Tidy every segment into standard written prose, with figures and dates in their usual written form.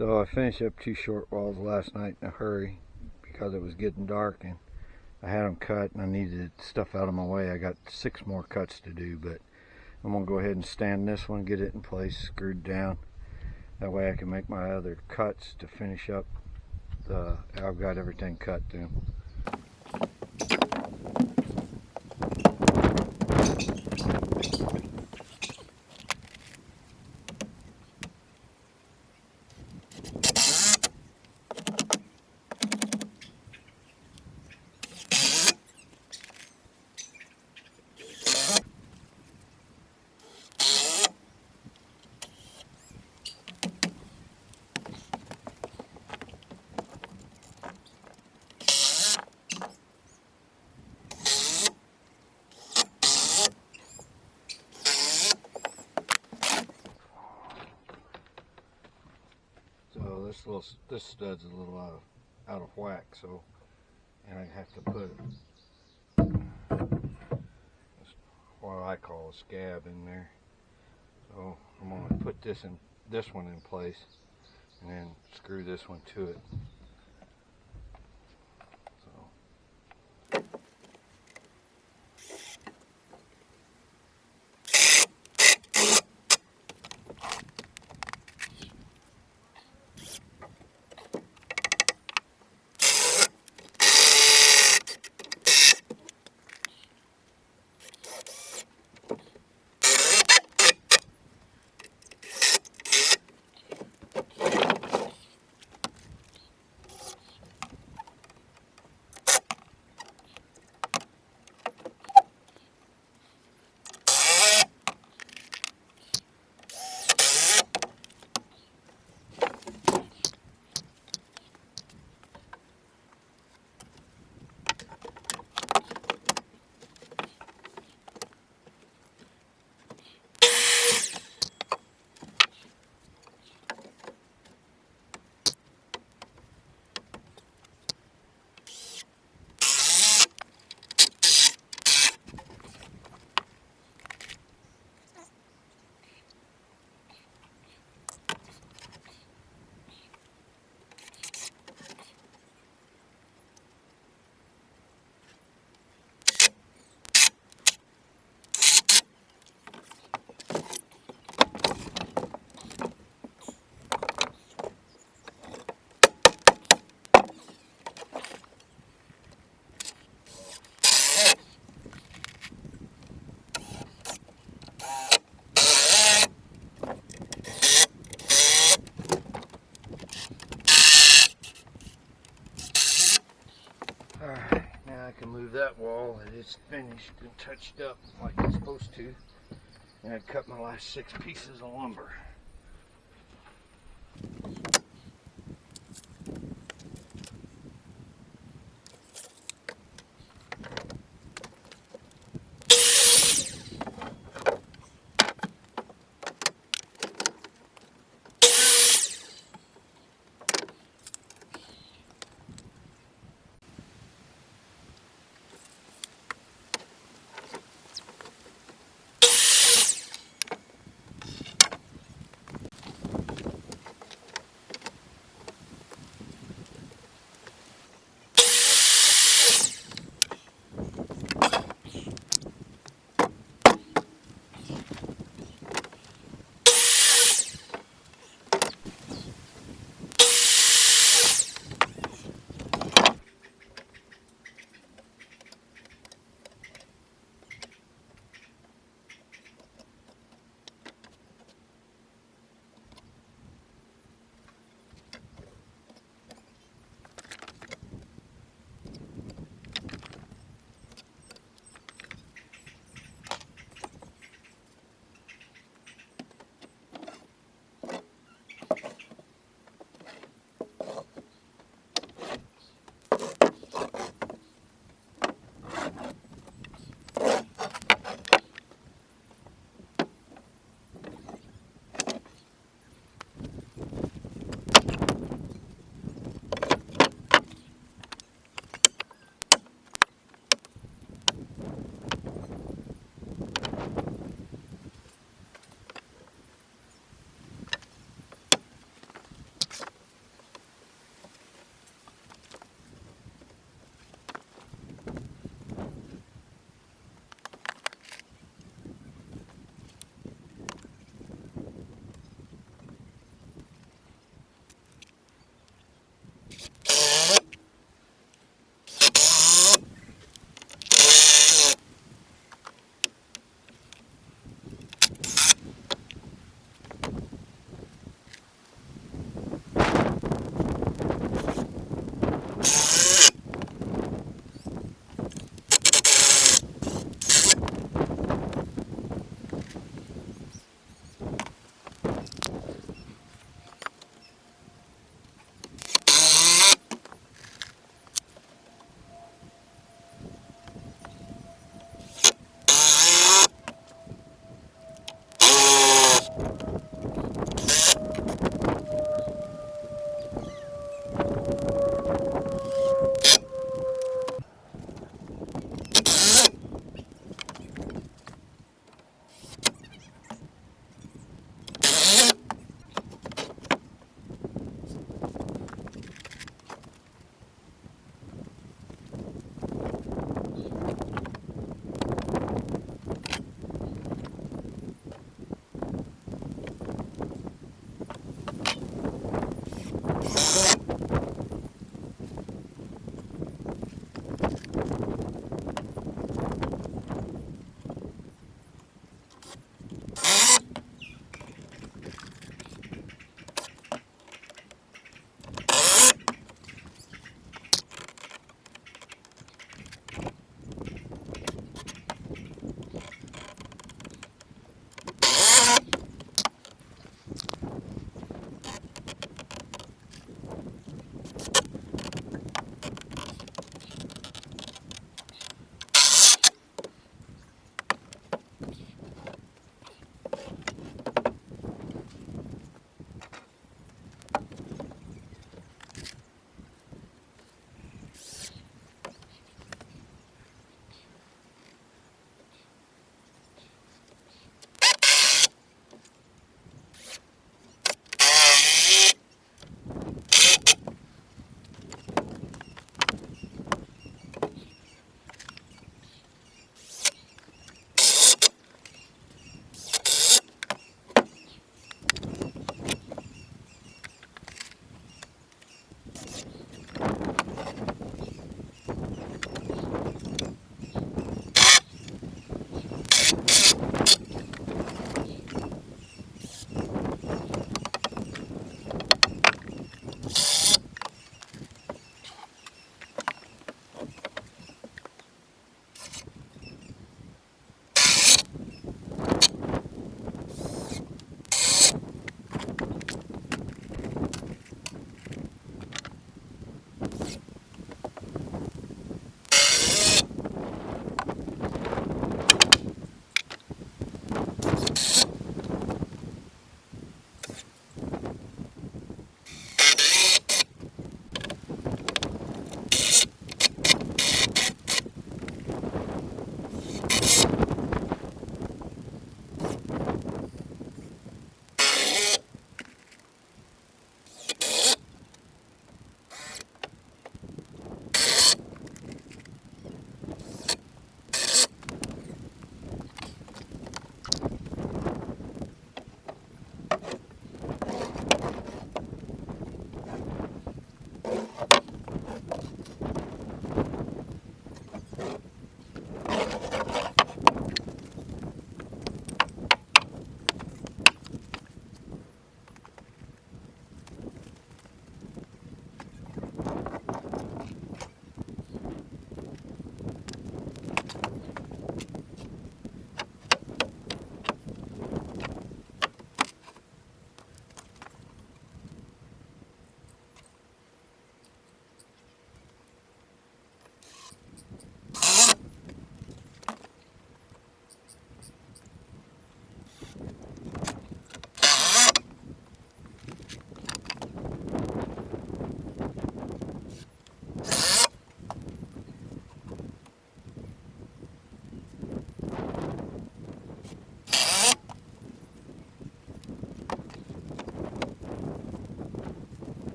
So I finished up 2 short walls last night in a hurry because it was getting dark and I had them cut and I needed stuff out of my way. I got 6 more cuts to do, but I'm going to go ahead and stand this one, get it in place, screwed down. That way I can make my other cuts to finish up. I've got everything cut too. So this stud's a little out of whack, so and I have to put what I call a scab in there. So I'm going to put this one in place and then screw this one to it. Alright, now I can move that wall that is finished and touched up like it's supposed to. And I cut my last 6 pieces of lumber.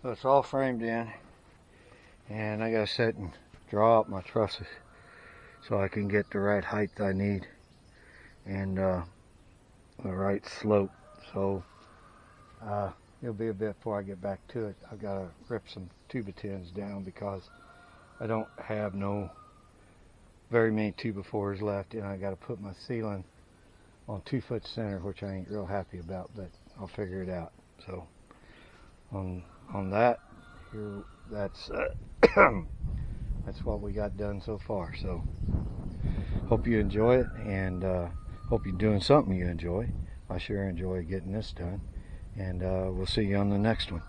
So it's all framed in, and I gotta sit and draw up my trusses so I can get the right height I need and the right slope. So it'll be a bit before I get back to it. I've got to rip some tuba tins down because I don't have very many 2x4s left, and I got to put my ceiling on 2-foot center, which I ain't real happy about, but I'll figure it out. So on that, here, that's that's what we got done so far. So hope you enjoy it, and hope you're doing something you enjoy. I sure enjoy getting this done, and we'll see you on the next one.